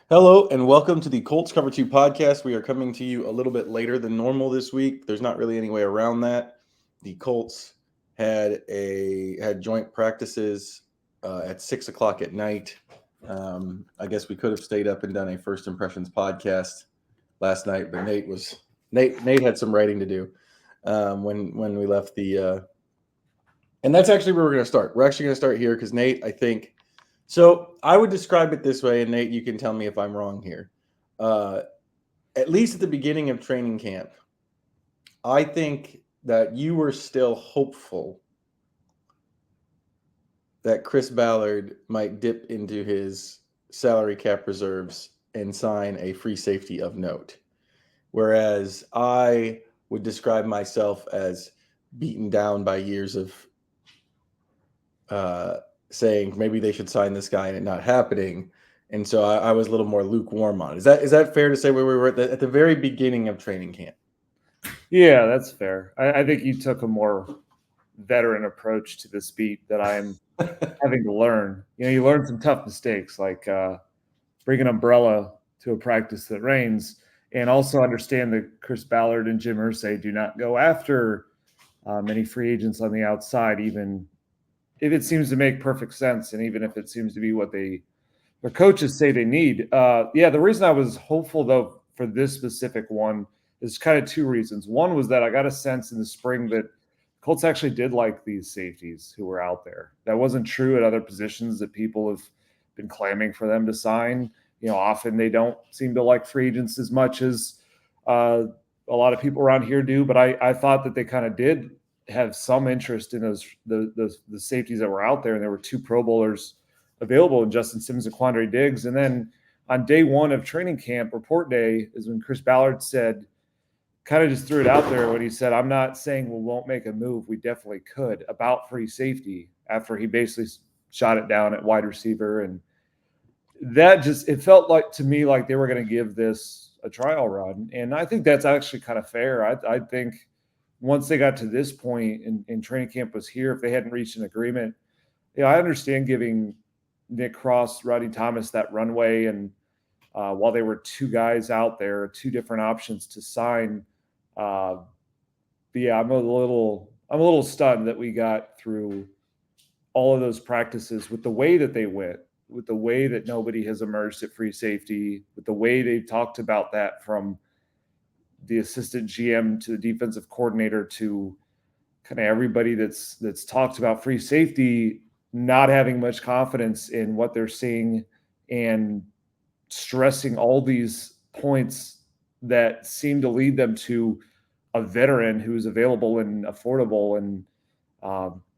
Hello and welcome to the Colts Cover-2 Podcast. We are coming to you a little bit later than normal this week. There's not really any way around that. The Colts had joint practices at 6 o'clock at night. I guess we could have stayed up and done a First Impressions podcast last night, but Nate had some writing to do when we left and that's actually where we're going to start. We're actually going to start here because Nate, I think. So I would describe it this way, and Nate, you can tell me if I'm wrong here. At least at the beginning of training camp, I think that you were still hopeful that Chris Ballard might dip into his salary cap reserves and sign a free safety of note. Whereas I would describe myself as beaten down by years of saying maybe they should sign this guy and it not happening. And so I was a little more lukewarm on it. Is that fair to say where we were at the very beginning of training camp? Yeah, that's fair. I think you took a more veteran approach to this beat that I'm having to learn. You learn some tough mistakes like bring an umbrella to a practice that rains, and also understand that Chris Ballard and Jim Irsay do not go after many free agents on the outside, even if it seems to make perfect sense, and even if it seems to be what their coaches say they need. The reason I was hopeful, though, for this specific one is kind of two reasons. One was that I got a sense in the spring that Colts actually did like these safeties who were out there. That wasn't true at other positions that people have been clamming for them to sign. Often they don't seem to like free agents as much as a lot of people around here do, but I thought that they kind of did have some interest in the safeties that were out there, and there were two Pro Bowlers available in Justin Simmons and Quandre Diggs. And then on day one of training camp, report day, is when Chris Ballard kind of just threw it out there when he said, "I'm not saying we won't make a move. We definitely could," about free safety, after he basically shot it down at wide receiver. And that it felt like to me like they were going to give this a trial run. And I think that's actually kind of fair. I think once they got to this point and training camp was here, if they hadn't reached an agreement, I understand giving Nick Cross, Rodney Thomas that runway. And while there were two guys out there, two different options to sign, but yeah, I'm a little stunned that we got through all of those practices with the way that they went, with the way that nobody has emerged at free safety, with the way they talked about that from the assistant GM to the defensive coordinator to kind of everybody that's talked about free safety, not having much confidence in what they're seeing and stressing all these points that seem to lead them to a veteran who's available and affordable. And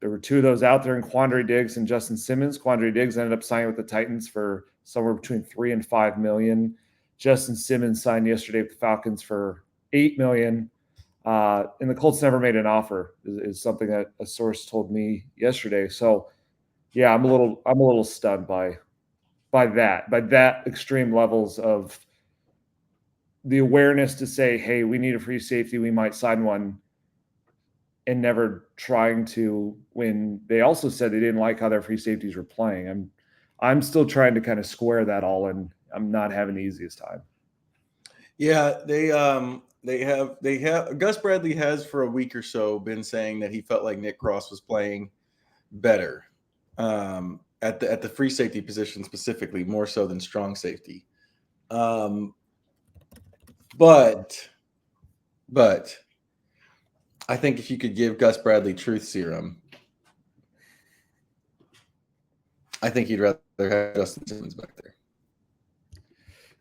there were two of those out there in Quandre Diggs and Justin Simmons. Quandre Diggs ended up signing with the Titans for somewhere between $3 and $5 million. Justin Simmons signed yesterday with the Falcons for $8 million. And the Colts never made an offer, is something that a source told me yesterday. So yeah, I'm a little stunned by that extreme levels of the awareness to say, hey, we need a free safety, we might sign one, and never trying to, when they also said they didn't like how their free safeties were playing. I'm still trying to kind of square that all, and I'm not having the easiest time. Yeah, they have Gus Bradley has for a week or so been saying that he felt like Nick Cross was playing better at the free safety position specifically, more so than strong safety. But I think if you could give Gus Bradley truth serum, I think he'd rather have Justin Simmons back there.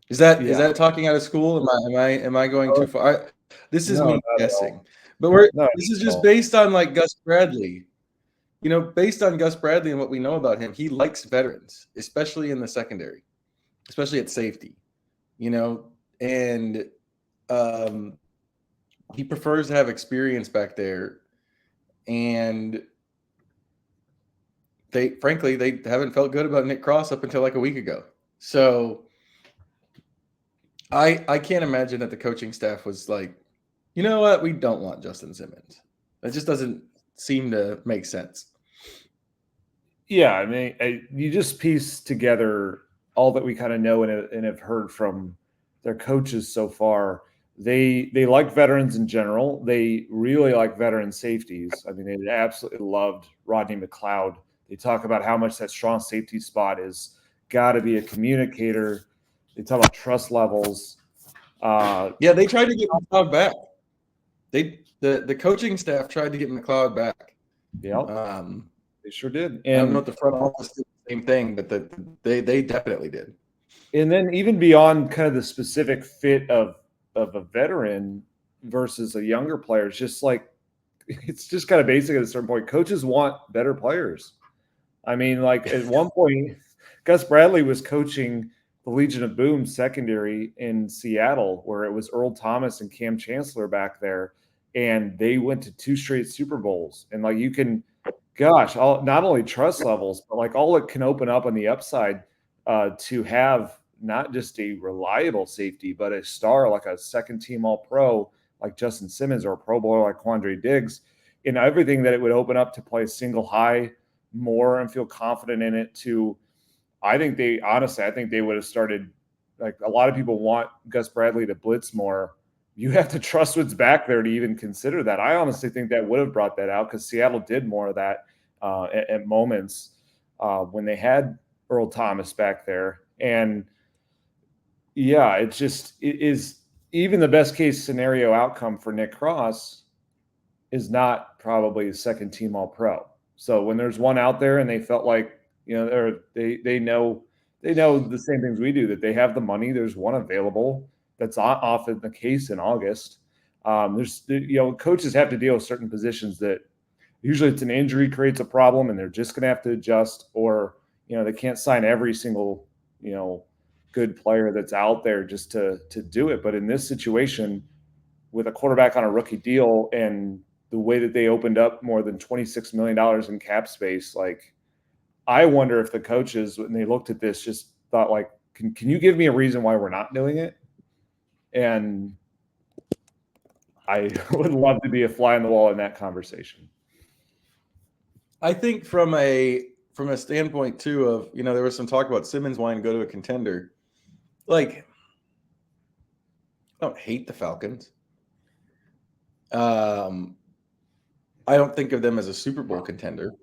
Is that talking out of school? Am I going too far? This is me guessing, but this is just based on like Gus Bradley. Based on Gus Bradley and what we know about him, he likes veterans, especially in the secondary, especially at safety. And he prefers to have experience back there. And they haven't felt good about Nick Cross up until like a week ago. So I can't imagine that the coaching staff was like, you know what, we don't want Justin Simmons. That just doesn't seem to make sense. Yeah, I mean, you just piece together all that we kind of know and have heard from their coaches so far, they like veterans in general. They really like veteran safeties. I mean, they absolutely loved Rodney McLeod. They talk about how much that strong safety spot is got to be a communicator. They talk about trust levels. They tried to get McLeod back. The coaching staff tried to get McLeod back. Yeah, they sure did. And I don't know if the front office did the same thing, but they definitely did. And then even beyond kind of the specific fit of a veteran versus a younger player, it's just like it's just kind of basic at a certain point. Coaches want better players. I mean, like at one point, Gus Bradley was coaching the Legion of Boom secondary in Seattle, where it was Earl Thomas and Cam Chancellor back there, and they went to 2 straight Super Bowls. And like you can, not only trust levels, but like all it can open up on the upside to have not just a reliable safety, but a star like a second-team All-Pro like Justin Simmons or a Pro Bowler like Quandre Diggs, in everything that it would open up to play a single high more and feel confident in it. I think they would have started, like a lot of people want Gus Bradley to blitz more. You have to trust what's back there to even consider that. I honestly think that would have brought that out because Seattle did more of that at moments when they had Earl Thomas back there. And yeah, it is even the best case scenario outcome for Nick Cross is not probably a second team All Pro. So when there's one out there and they felt like, they know the same things we do, that they have the money, there's one available. That's often the case in August. Coaches have to deal with certain positions that usually it's an injury creates a problem and they're just going to have to adjust, or, they can't sign every single, good player that's out there just to do it. But in this situation with a quarterback on a rookie deal and the way that they opened up more than $26 million in cap space, like I wonder if the coaches, when they looked at this, just thought like, can you give me a reason why we're not doing it? And I would love to be a fly on the wall in that conversation. I think from a standpoint too of, there was some talk about Simmons wanting to go to a contender. Like, I don't hate the Falcons. I don't think of them as a Super Bowl contender.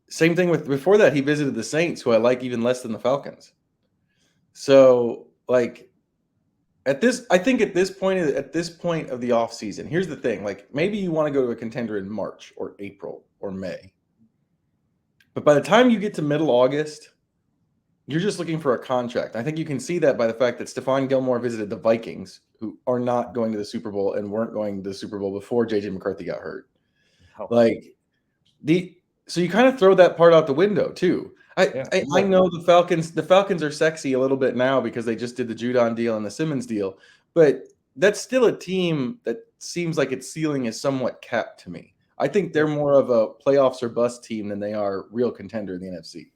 Same thing with before that, he visited the Saints, who I like even less than the Falcons. So, like, I think at this point of the offseason, here's the thing. Like, maybe you want to go to a contender in March or April or May. But by the time you get to middle August, you're just looking for a contract. I think you can see that by the fact that Stephon Gilmore visited the Vikings, who are not going to the Super Bowl and weren't going to the Super Bowl before J.J. McCarthy got hurt. So you kind of throw that part out the window too. I know the Falcons are sexy a little bit now because they just did the Judon deal and the Simmons deal, but that's still a team that seems like its ceiling is somewhat capped to me. I think they're more of a playoffs or bust team than they are real contender in the NFC.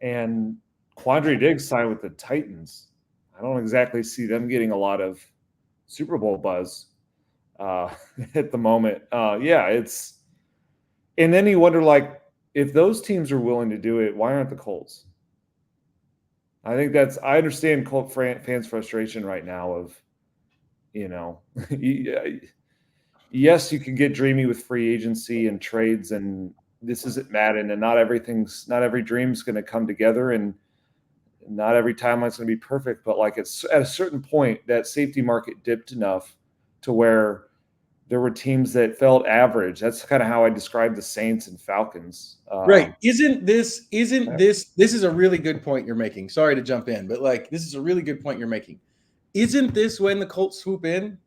And Quandre Diggs signed with the Titans. I don't exactly see them getting a lot of Super Bowl buzz at the moment. And then you wonder, like, if those teams are willing to do it, why aren't the Colts? I understand Colt fans' frustration right now of, yes, you can get dreamy with free agency and trades, and this isn't Madden, and not every dream's going to come together, and not every timeline's going to be perfect. But like, it's at a certain point that safety market dipped enough to where there were teams that felt average. That's kind of how I describe the Saints and Falcons. Right. This is a really good point you're making. Sorry to jump in, but like, this is a really good point you're making. Isn't this when the Colts swoop in?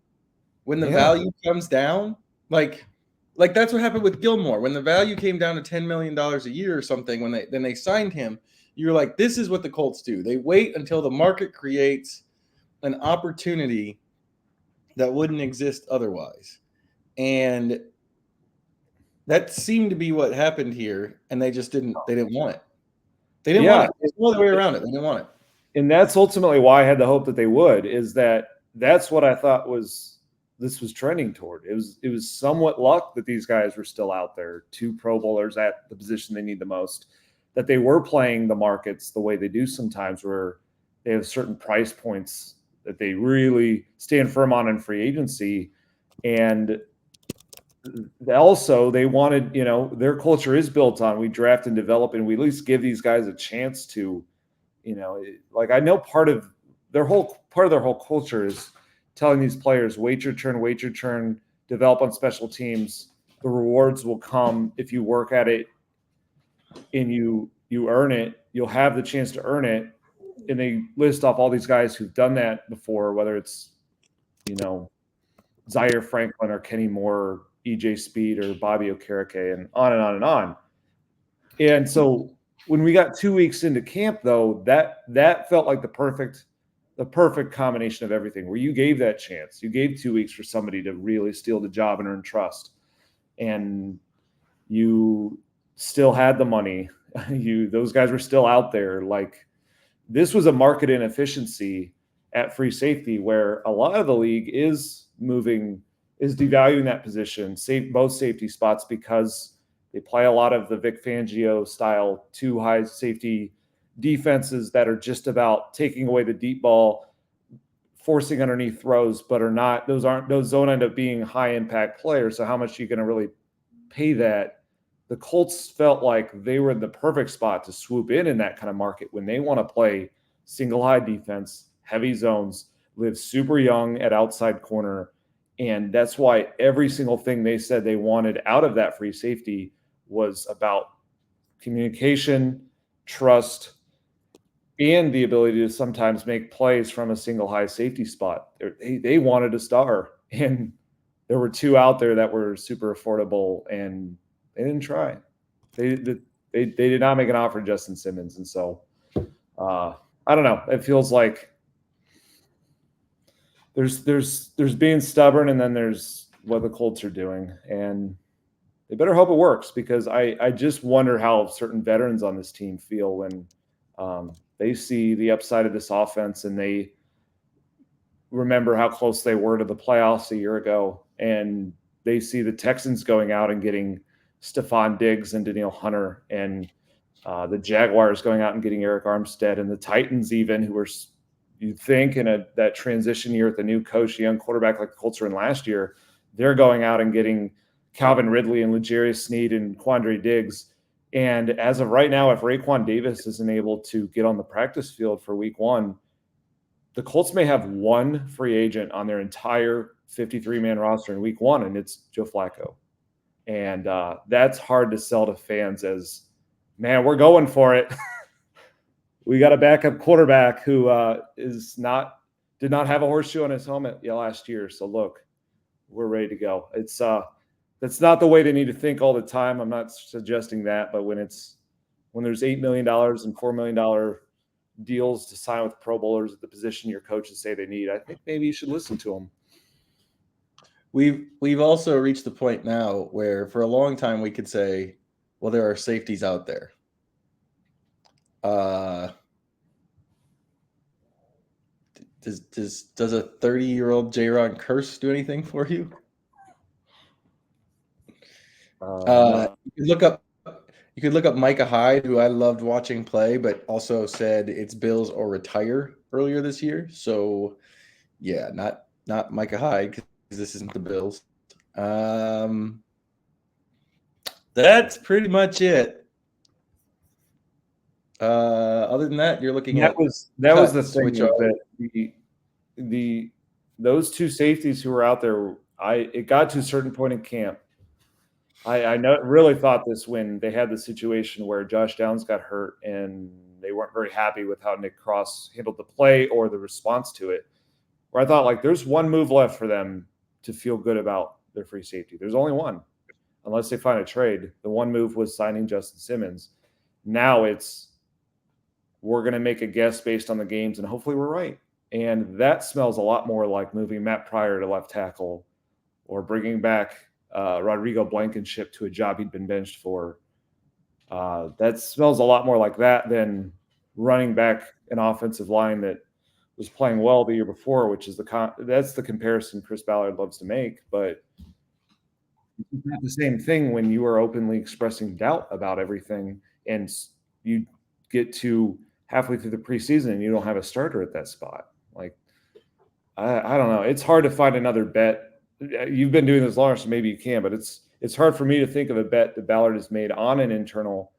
When the value comes down? Like that's what happened with Gilmore. When the value came down to $10 million a year or something, when they signed him, you're like, this is what the Colts do. They wait until the market creates an opportunity that wouldn't exist otherwise. And that seemed to be what happened here, and they didn't want it. They didn't want it. There's no other way around it. They didn't want it. And that's ultimately why I had the hope that they would, is that's what I thought this was trending toward. It was somewhat luck that these guys were still out there, 2 Pro Bowlers at the position they need the most. that they were playing the markets the way they do sometimes, where they have certain price points that they really stand firm on in free agency. And also they wanted, their culture is built on, we draft and develop, and we at least give these guys a chance to, like, I know part of their whole culture is telling these players, wait your turn, develop on special teams. The rewards will come if you work at it and you earn it. You'll have the chance to earn it. And they list off all these guys who've done that before, whether it's, Zaire Franklin or Kenny Moore, or EJ Speed or Bobby Okereke, and on and on and on. And so when we got 2 weeks into camp, though, that felt like the perfect combination of everything, where you gave that chance. You gave 2 weeks for somebody to really steal the job and earn trust. And you still had the money. Those guys were still out there. Like, this was a market inefficiency at free safety, where a lot of the league is devaluing that position, both safety spots, because they play a lot of the Vic Fangio style 2 high safety defenses that are just about taking away the deep ball, forcing underneath throws, but those don't end up being high impact players. So how much are you going to really pay that? The Colts felt like they were in the perfect spot to swoop in that kind of market when they want to play single high defense, heavy zones, live super young at outside corner. And that's why every single thing they said they wanted out of that free safety was about communication, trust, and the ability to sometimes make plays from a single high safety spot. They wanted a star, and there were 2 out there that were super affordable, and they didn't try. They did not make an offer to Justin Simmons. And so I don't know. It feels like there's being stubborn, and then there's what the Colts are doing, and they better hope it works, because I just wonder how certain veterans on this team feel when they see the upside of this offense, and they remember how close they were to the playoffs a year ago, and they see the Texans going out and getting Stephon Diggs and Danielle Hunter, and the Jaguars going out and getting Eric Armstead, and the Titans even, who were, you'd think, in that transition year with the new coach, young quarterback like the Colts were in last year, they're going out and getting Calvin Ridley and L'Jarius Sneed and Quandre Diggs. And as of right now, if Raekwon Davis isn't able to get on the practice field for week 1, the Colts may have 1 free agent on their entire 53-man roster in week 1, and it's Joe Flacco. And that's hard to sell to fans as, man, we're going for it. We got a backup quarterback who did not have a horseshoe on his helmet last year. So look, we're ready to go. That's not the way they need to think all the time. I'm not suggesting that, but when there's $8 million and $4 million deals to sign with Pro Bowlers at the position your coaches say they need, I think maybe you should listen to them. We've also reached the point now where for a long time we could say, well, there are safeties out there. Does a 30-year-old J-Ron Curse do anything for you? No. You could look up Micah Hyde, who I loved watching play, but also said it's Bills or retire earlier this year. So, yeah, not Micah Hyde, because this isn't the Bills. That's pretty much it. Other than that, you're looking at that was the thing, that those 2 safeties who were out there. It got to a certain point in camp. I really thought this when they had the situation where Josh Downs got hurt and they weren't very happy with how Nick Cross handled the play or the response to it, where I thought, like, there's 1 move left for them to feel good about their free safety. There's only 1, unless they find a trade. The 1 move was signing Justin Simmons. Now we're going to make a guess based on the games, and hopefully we're right. And that smells a lot more like moving Matt Pryor to left tackle, or bringing back Rodrigo Blankenship to a job he'd been benched for. That smells a lot more like that than running back an offensive line that was playing well the year before, which is that's the comparison Chris Ballard loves to make. But it's not the same thing when you are openly expressing doubt about everything and you get to halfway through the preseason and you don't have a starter at that spot. Like, I don't know. It's hard to find another bet. You've been doing this longer, so maybe you can, but it's hard for me to think of a bet that Ballard has made on an internal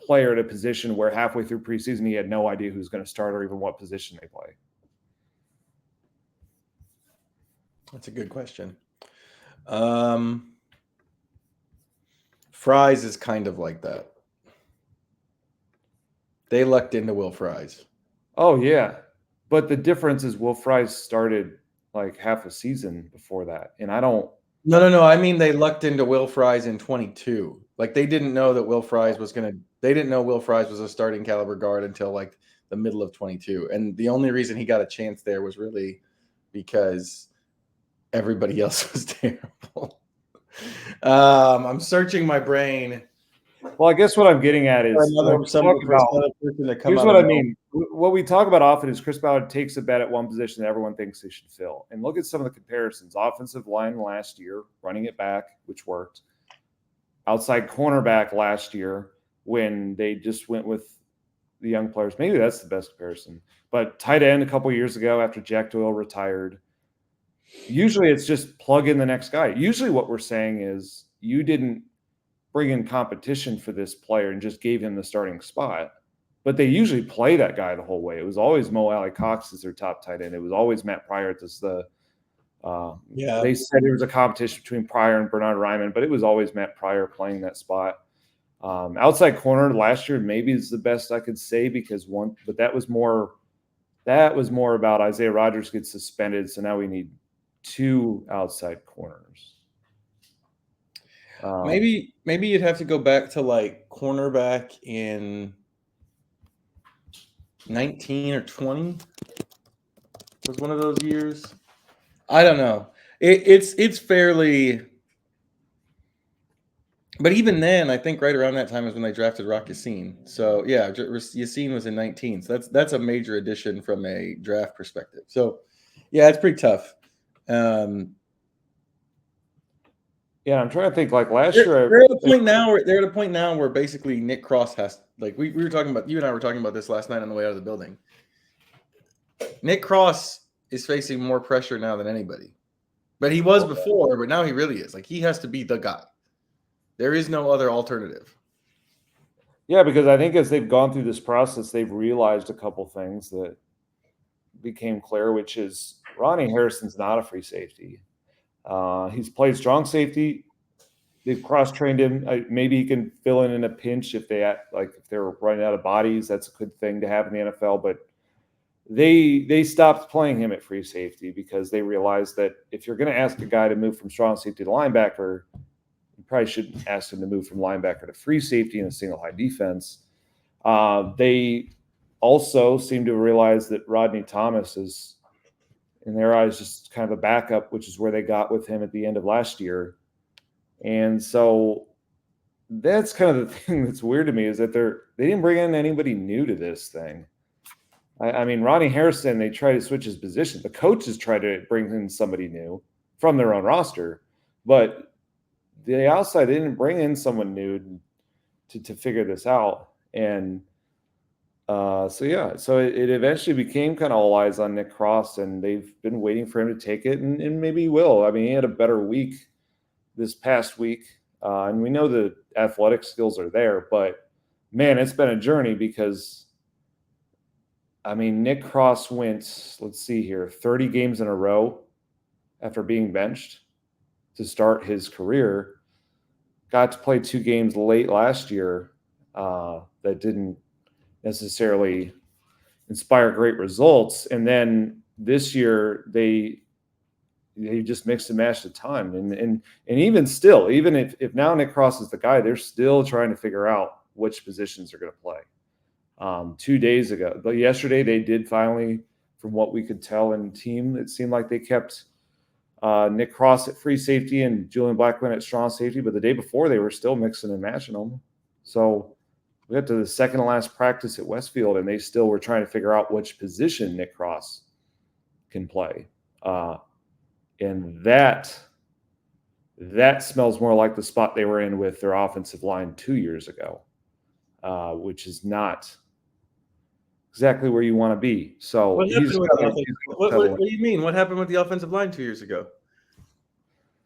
player at a position where halfway through preseason he had no idea who's going to start or even what position they play. That's a good question. Fries is kind of like that. They lucked into Will Fries. Oh, yeah. But the difference is Will Fries started like half a season before that. And I don't. No. I mean, they lucked into Will Fries in 22. Like, they didn't know that Will Fries was going to – they didn't know Will Fries was a starting caliber guard until, like, the middle of 22. And the only reason he got a chance there was really because everybody else was terrible. I'm searching my brain. Well, I guess what I'm getting at is here's what I mean. What we talk about often is Chris Ballard takes a bet at one position that everyone thinks they should fill. And look at some of the comparisons. Offensive line last year, running it back, which worked. Outside cornerback last year when they just went with the young players. Maybe that's the best comparison. But tight end a couple years ago after Jack Doyle retired. Usually it's just plug in the next guy. Usually what we're saying is you didn't bring in competition for this player and just gave him the starting spot. But they usually play that guy the whole way. It was always Mo Alley Cox as their top tight end. It was always Matt Pryor as the They said there was a competition between Pryor and Bernard Ryman, but it was always Matt Pryor playing that spot. Outside corner last year maybe is the best I could say but that was more about Isaiah Rodgers gets suspended, so now we need two outside corners. Maybe you'd have to go back to like cornerback in 19 or 20 was one of those years. I don't know. It's fairly, but even then, I think right around that time is when they drafted Rock Yassin. So yeah, Yassin was in 19. So that's a major addition from a draft perspective. So yeah, it's pretty tough. Yeah, I'm trying to think. Like last year, they're at a point now where basically Nick Cross has, like we were talking about. You and I were talking about this last night on the way out of the building. Nick Cross is facing more pressure now than anybody, but he was before. But now he really is. Like, he has to be the guy. There is no other alternative. Yeah, because I think as they've gone through this process, they've realized a couple things that became clear, which is Ronnie Harrison's not a free safety. He's played strong safety. They've cross-trained him. Maybe he can fill in a pinch if they're running out of bodies. That's a good thing to have in the NFL. But they stopped playing him at free safety because they realized that if you're going to ask a guy to move from strong safety to linebacker, you probably shouldn't ask him to move from linebacker to free safety in a single high defense. They also seem to realize that Rodney Thomas is, in their eyes, just kind of a backup, which is where they got with him at the end of last year. And so that's kind of the thing that's weird to me is that they didn't bring in anybody new to this thing. I mean, Ronnie Harrison, they tried to switch his position. The coaches tried to bring in somebody new from their own roster, but the outside, they didn't bring in someone new to figure this out. And so it eventually became kind of all eyes on Nick Cross, and they've been waiting for him to take it, and maybe he will. I mean, he had a better week this past week, and we know the athletic skills are there, but man, it's been a journey because, I mean, Nick Cross went, 30 games in a row after being benched to start his career. Got to play 2 games late last year that didn't necessarily inspire great results. And then this year they just mixed and matched a ton. And even still, even if now Nick Cross is the guy, they're still trying to figure out which positions they're going to play. 2 days ago, but yesterday they did finally, from what we could tell in the team, it seemed like they kept Nick Cross at free safety and Julian Blackman at strong safety. But the day before, they were still mixing and matching them. So we got to the second to last practice at Westfield, and they still were trying to figure out which position Nick Cross can play. And that smells more like the spot they were in with their offensive line 2 years ago. which is not exactly where you want to be. So What do you mean? What happened with the offensive line 2 years ago?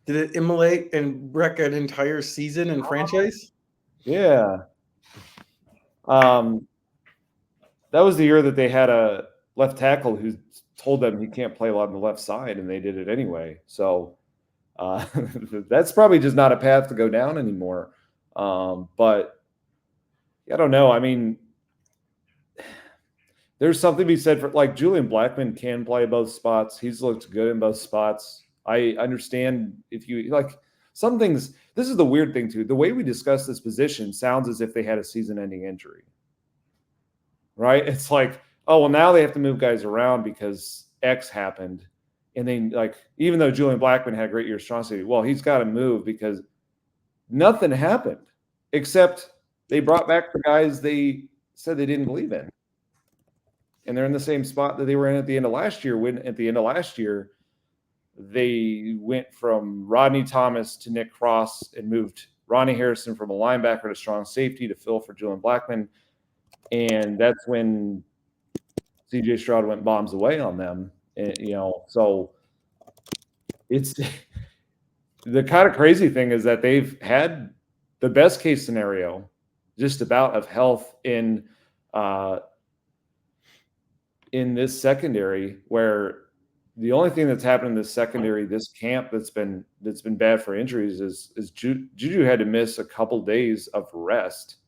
Did it immolate and wreck an entire season and franchise? Yeah. That was the year that they had a left tackle who told them he can't play on the left side, and they did it anyway. So that's probably just not a path to go down anymore. But I don't know. I mean, there's something to be said for, like, Julian Blackmon can play both spots. He's looked good in both spots. I understand if you like some things. This is the weird thing too. The way we discuss this position sounds as if they had a season-ending injury, right? It's like, oh, well, now they have to move guys around because X happened. And then, like, even though Julian Blackmon had a great year strong safety, well, he's got to move because nothing happened except they brought back the guys they said they didn't believe in. And they're in the same spot that they were in at the end of last year, when at the end of last year, they went from Rodney Thomas to Nick Cross and moved Ronnie Harrison from a linebacker to strong safety to fill for Julian Blackmon. And that's when CJ Stroud went bombs away on them. And, so it's the kind of crazy thing is that they've had the best case scenario just about of health in this secondary, where the only thing that's happened in this secondary, this camp that's been bad for injuries is Juju had to miss a couple days of rest.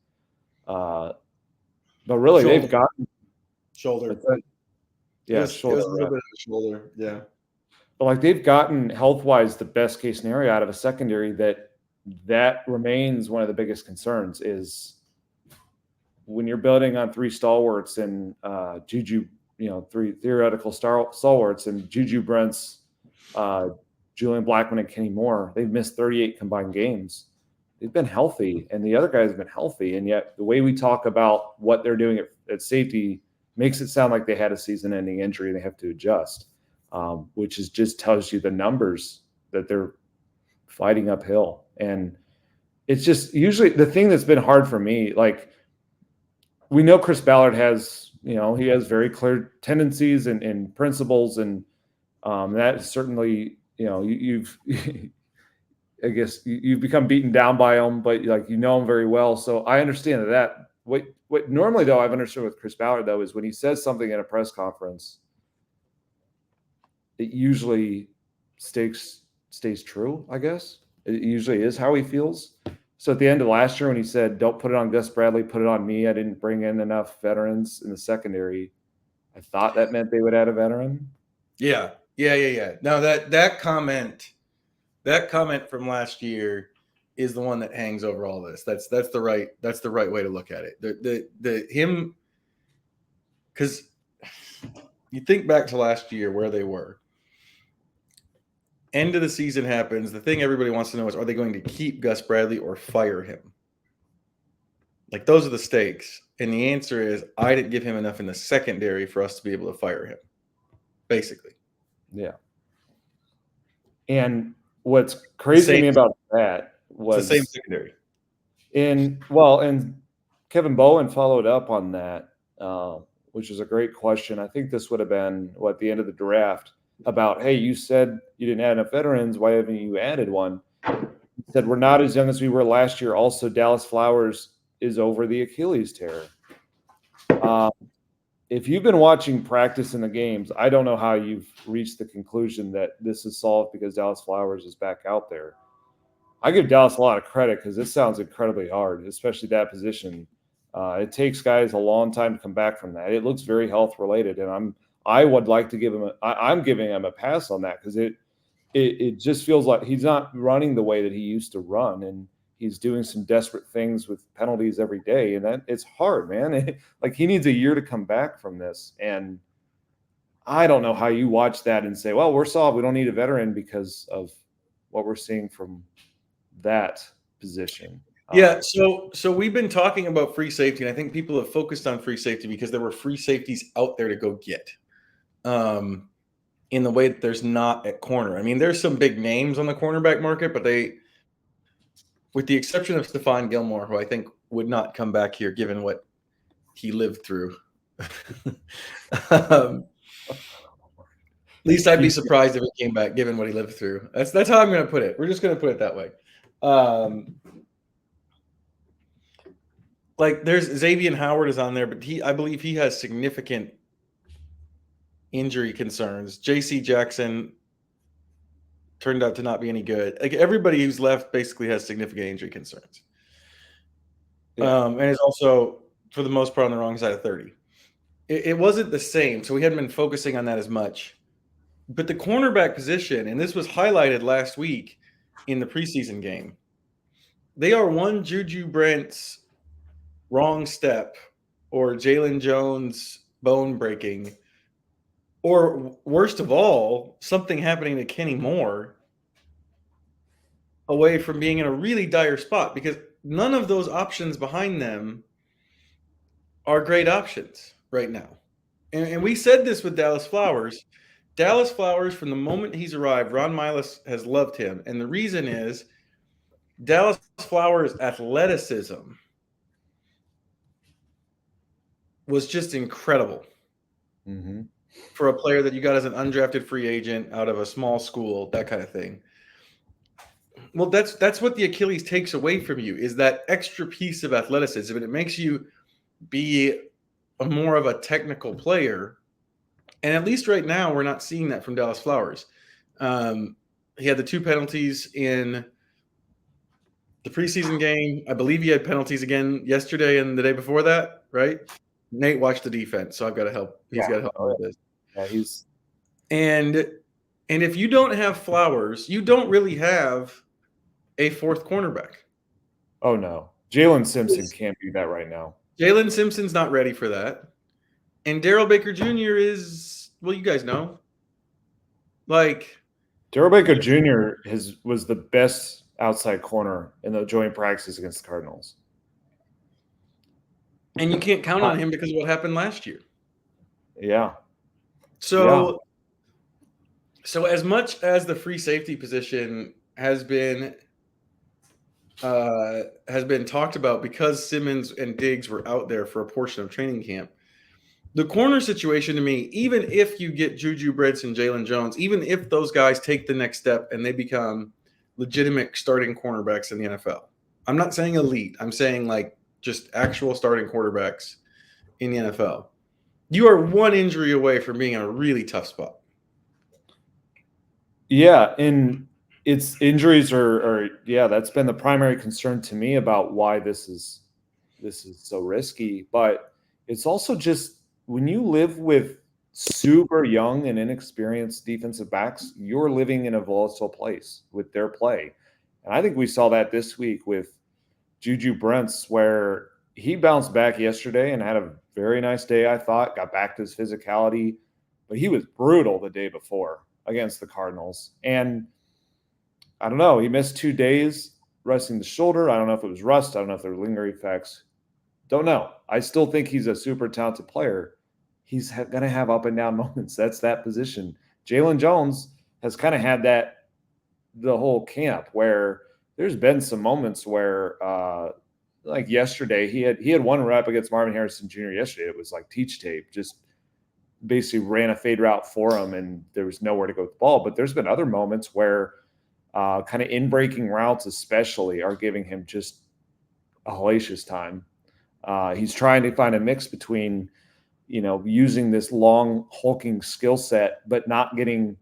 But really, they've gotten shoulder. Yeah, shoulder. It was a little bit of a shoulder. Yeah. But like, they've gotten health-wise the best case scenario out of a secondary that remains one of the biggest concerns is when you're building on three stalwarts and Juju, three theoretical stalwarts and Juju Brents, Julian Blackmon, and Kenny Moore. They've missed 38 combined games. They've been healthy, and the other guys have been healthy. And yet the way we talk about what they're doing at safety makes it sound like they had a season-ending injury and they have to adjust, which just tells you the numbers that they're fighting uphill. And it's just usually the thing that's been hard for me. Like, we know Chris Ballard has, he has very clear tendencies and principles, and that certainly, you've I guess you've become beaten down by him, but him very well. So I understand that. What normally, though, I've understood with Chris Ballard, though, is when he says something in a press conference, it usually stays true, I guess. It usually is how he feels. So at the end of last year, when he said, "Don't put it on Gus Bradley, put it on me. I didn't bring in enough veterans in the secondary," I thought that meant they would add a veteran. Yeah. No, that comment from last year is the one that hangs over all this. That's the right way to look at it. Him, because you think back to last year where they were. End of the season happens. The thing everybody wants to know is, are they going to keep Gus Bradley or fire him? Like, those are the stakes. And the answer is, I didn't give him enough in the secondary for us to be able to fire him, basically. Yeah. And what's crazy to me about that was the same secondary. And Kevin Bowen followed up on that, which is a great question. I think this would have been at the end of the draft about, hey, you said you didn't add enough veterans. Why haven't you added one? He said, we're not as young as we were last year. Also, Dallas Flowers is over the Achilles tear. If you've been watching practice in the games, I don't know how you've reached the conclusion that this is solved because Dallas Flowers is back out there. I give Dallas a lot of credit because this sounds incredibly hard, especially that position. It takes guys a long time to come back from that. It looks very health related, and I would like to give him I'm giving him a pass on that because it just feels like he's not running the way that he used to run, and he's doing some desperate things with penalties every day, and that it's hard, man. Like, he needs a year to come back from this, and I don't know how you watch that and say, well, we're solved. We don't need a veteran because of what we're seeing from that position. Yeah, so we've been talking about free safety, and I think people have focused on free safety because there were free safeties out there to go get. In the way that there's not at corner. I mean, there's some big names on the cornerback market, but with the exception of Stephon Gilmore, who I think would not come back here given what he lived through. At least I'd be surprised if he came back given what he lived through. That's how I'm going to put it. We're just going to put it that way. Like there's Xavier Howard is on there, but I believe he has significant injury concerns. J.C. Jackson turned out to not be any good. Like everybody who's left basically has significant injury concerns. Yeah. And is also, for the most part, on the wrong side of 30. It wasn't the same, so we hadn't been focusing on that as much. But the cornerback position, and this was highlighted last week in the preseason game, they are one Juju Brent's wrong step or Jalen Jones bone breaking, or worst of all, something happening to Kenny Moore away from being in a really dire spot, because none of those options behind them are great options right now. And we said this with Dallas Flowers. Dallas Flowers, from the moment he's arrived, Ron Miles has loved him. And the reason is Dallas Flowers' athleticism was just incredible for a player that you got as an undrafted free agent out of a small school, that kind of thing. Well, that's what the Achilles takes away from you, is that extra piece of athleticism, and it makes you be more of a technical player. And at least right now, we're not seeing that from Dallas Flowers. He had the 2 penalties in the preseason game. I believe he had penalties again yesterday and the day before that, right? Nate watched the defense, so I've got to help. He's got to help with this. Yeah, and if you don't have Flowers, you don't really have a 4th cornerback. Oh no, Jalen Simpson can't do that right now. Jalen Simpson's not ready for that. And Darrell Baker Jr. is, well, you guys know. Like Darrell Baker Jr. was the best outside corner in the joint practices against the Cardinals. And you can't count on him because of what happened last year. Yeah. So as much as the free safety position has been talked about because Simmons and Diggs were out there for a portion of training camp, the corner situation to me, even if you get Juju Brents and Jalen Jones, even if those guys take the next step and they become legitimate starting cornerbacks in the NFL, I'm not saying elite. I'm saying like just actual starting quarterbacks in the NFL. You are one injury away from being in a really tough spot. Yeah, and it's injuries that's been the primary concern to me about why this is so risky. But it's also just when you live with super young and inexperienced defensive backs, you're living in a volatile place with their play. And I think we saw that this week with Juju Brents, where he bounced back yesterday and had a very nice day, I thought, got back to his physicality, but he was brutal the day before against the Cardinals. And I don't know, he missed 2 days resting the shoulder. I don't know if it was rust. I don't know if there were lingering effects. Don't know. I still think he's a super talented player. He's going to have up and down moments. That's that position. Jalen Jones has kind of had that the whole camp, where there's been some moments where like yesterday, he had 1 rep against Marvin Harrison Jr. yesterday. It was like teach tape, just basically ran a fade route for him, and there was nowhere to go with the ball. But there's been other moments where kind of in-breaking routes especially are giving him just a hellacious time. He's trying to find a mix between, using this long, hulking skill set, but not getting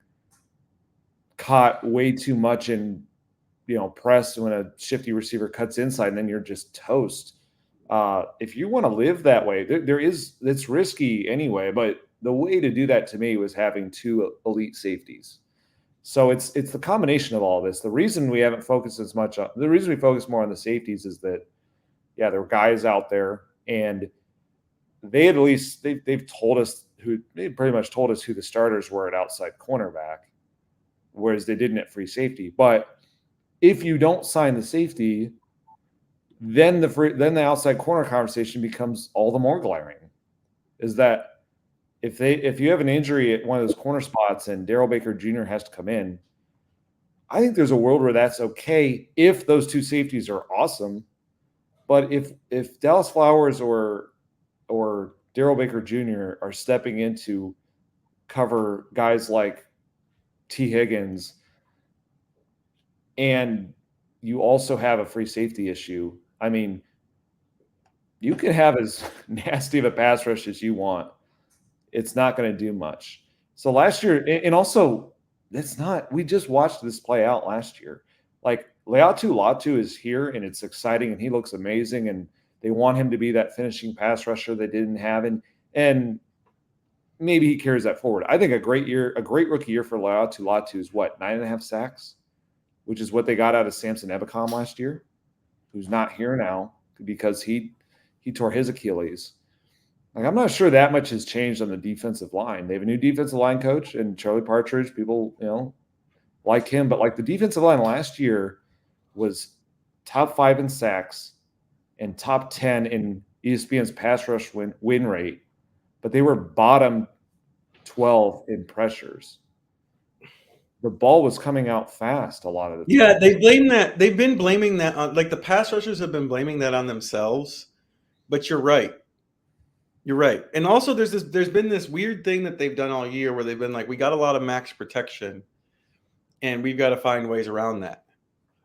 caught way too much in, press when a shifty receiver cuts inside, and then you're just toast. If you want to live that way, it's risky anyway, but the way to do that to me was having 2 elite safeties. So it's the combination of all of this. The reason we haven't focused as much on, the reason we focus more on the safeties is that, there were guys out there, and they had at least they've told us they pretty much told us who the starters were at outside cornerback, whereas they didn't at free safety. But if you don't sign the safety, then the outside corner conversation becomes all the more glaring. Is that if you have an injury at one of those corner spots and Darrell Baker Jr. has to come in, I think there's a world where that's okay if those 2 safeties are awesome. But if Dallas Flowers or Darryl Baker Jr. are stepping into cover guys like T. Higgins, and you also have a free safety issue, I mean, you can have as nasty of a pass rush as you want. It's not going to do much. So last year, and also, we just watched this play out last year. Like, Latu is here, and it's exciting, and he looks amazing, and they want him to be that finishing pass rusher they didn't have, and maybe he carries that forward. I think a great rookie year for Latu. Latu is what, 9.5 sacks, which is what they got out of Samson Ebukam last year, who's not here now because he tore his Achilles. Like, I'm not sure that much has changed on the defensive line. They have a new defensive line coach, and Charlie Partridge, people, like him, but like the defensive line last year was top 5 in sacks and top 10 in ESPN's pass rush win rate, but they were bottom 12 in pressures. The ball was coming out fast a lot of the time. Yeah, they blame that. They've been blaming that on, like, the pass rushers have been blaming that on themselves. But you're right. You're right. And also there's been this weird thing that they've done all year where they've been like, we got a lot of max protection and we've got to find ways around that.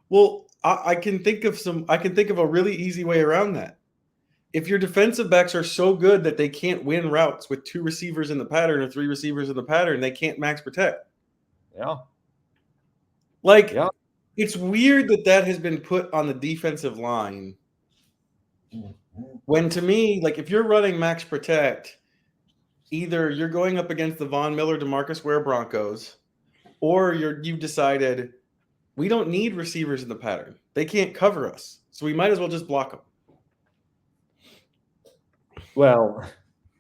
Well, I can think of a really easy way around that. If your defensive backs are so good that they can't win routes with 2 receivers in the pattern or 3 receivers in the pattern, they can't max protect. Yeah. It's weird that has been put on the defensive line. When, to me, like, if you're running max protect, either you're going up against the Von Miller, DeMarcus Ware Broncos, or you've decided we don't need receivers in the pattern. They can't cover us, so we might as well just block them. Well,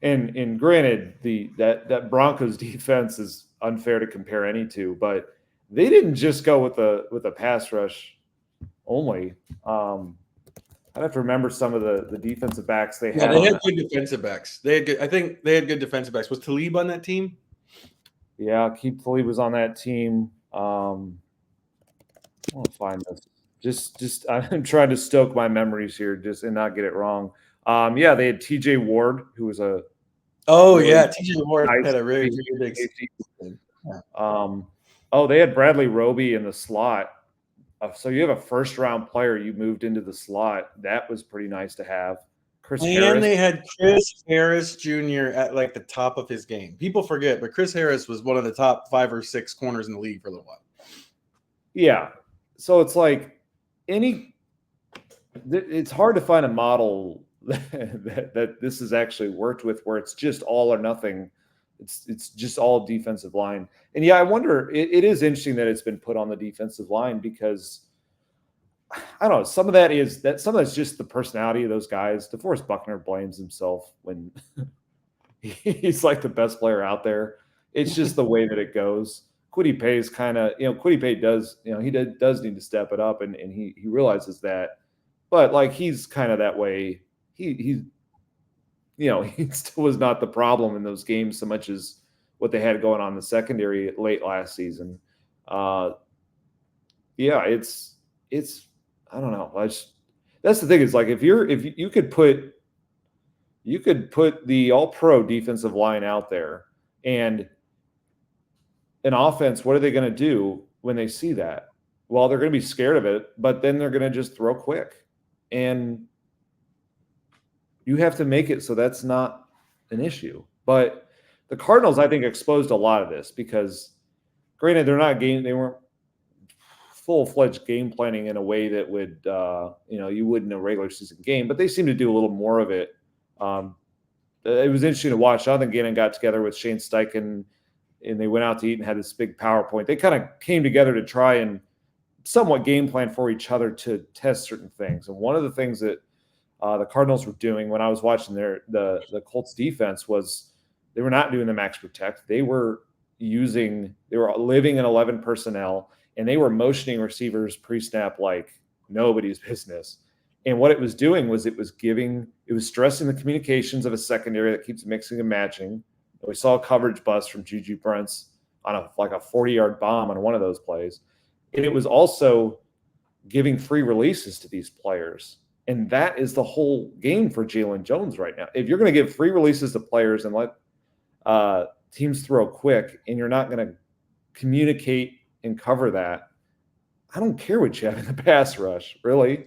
and granted, that Broncos defense is unfair to compare any to, but they didn't just go with a pass rush only. I'd have to remember some of the defensive backs they had. Yeah, they had good defensive backs. I think they had good defensive backs. Was Talib on that team? Yeah, Keith Talib was on that team. I want to find this. Just I'm trying to stoke my memories here, and not get it wrong. Yeah, they had T.J. Ward, who was a. Oh yeah, T.J. Ward had a really big. They had Bradley Roby in the slot. So you have a first-round player you moved into the slot. That was pretty nice to have. And they had Chris Harris Jr. at like the top of his game. People forget, but Chris Harris was one of the top 5 or 6 corners in the league for a little while. Yeah. So it's like it's hard to find a model that this has actually worked with where it's just all or nothing. It's just all defensive line. And yeah, I wonder, it is interesting that it's been put on the defensive line because I don't know, some of that's just the personality of those guys. DeForest Buckner blames himself when he's like the best player out there. It's just the way that it goes. Kwity Paye's kind of, Kwity Paye does, he does need to step it up and he realizes that. But like he's kind of that way. He still was not the problem in those games so much as what they had going on in the secondary late last season. It's I don't know. That's the thing is like if you could put the all-pro defensive line out there and an offense, what are they going to do when they see that? Well, they're going to be scared of it, but then they're going to just throw quick. And you have to make it so that's not an issue. But the Cardinals, I think, exposed a lot of this because, granted, they weren't full-fledged game planning in a way that would, you would in a regular season game, but they seem to do a little more of it. It was interesting to watch. Jonathan Gannon got together with Shane Steichen, and they went out to eat and had this big PowerPoint. They kind of came together to try and somewhat game plan for each other to test certain things. And one of the things that the Cardinals were doing when I was watching the Colts defense was they were not doing the max protect. They were living in 11 personnel, and they were motioning receivers pre-snap like nobody's business. And what it was doing was it was stressing the communications of a secondary that keeps mixing and matching. And we saw a coverage bust from Juju Brents on a 40-yard bomb on one of those plays. And it was also giving free releases to these players. And that is the whole game for Jalen Jones right now. If you're going to give free releases to players and let teams throw quick, and you're not going to communicate and cover that, I don't care what you have in the pass rush, really.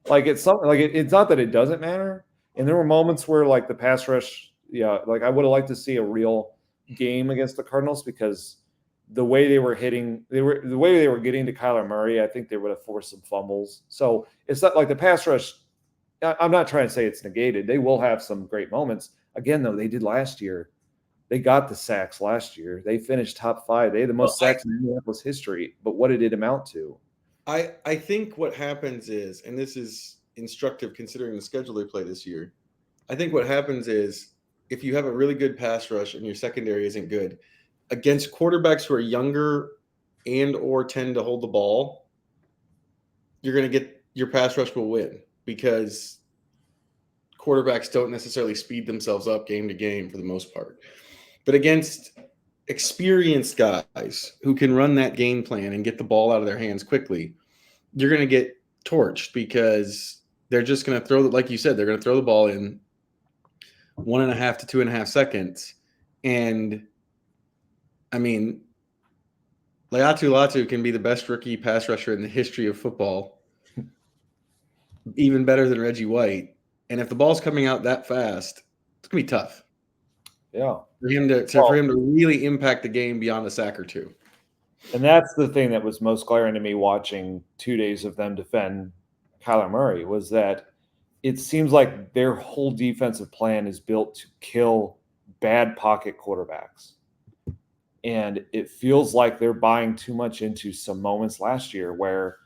Like it's something like it's not that it doesn't matter. And there were moments where like the pass rush, like I would have liked to see a real game against the Cardinals because the way they were getting to Kyler Murray, I think they would have forced some fumbles. So it's not like the pass rush. I'm not trying to say it's negated. They will have some great moments. Again, though, they did last year. They got the sacks last year. They finished top 5. They had the most sacks in Indianapolis history. But what did it amount to? I think what happens is, and this is instructive considering the schedule they play this year, I think what happens is if you have a really good pass rush and your secondary isn't good, against quarterbacks who are younger and or tend to hold the ball, you're going to get your pass rush will win because quarterbacks don't necessarily speed themselves up game to game for the most part. But against experienced guys who can run that game plan and get the ball out of their hands quickly, you're going to get torched because they're just going to throw, like you said, they're going to throw the ball in 1.5 to 2.5 seconds. And I mean, Latu can be the best rookie pass rusher in the history of football, even better than Reggie White. And if the ball's coming out that fast, it's going to be tough. Yeah. For him to really impact the game beyond a sack or two. And that's the thing that was most glaring to me watching 2 days of them defend Kyler Murray was that it seems like their whole defensive plan is built to kill bad pocket quarterbacks. And it feels like they're buying too much into some moments last year where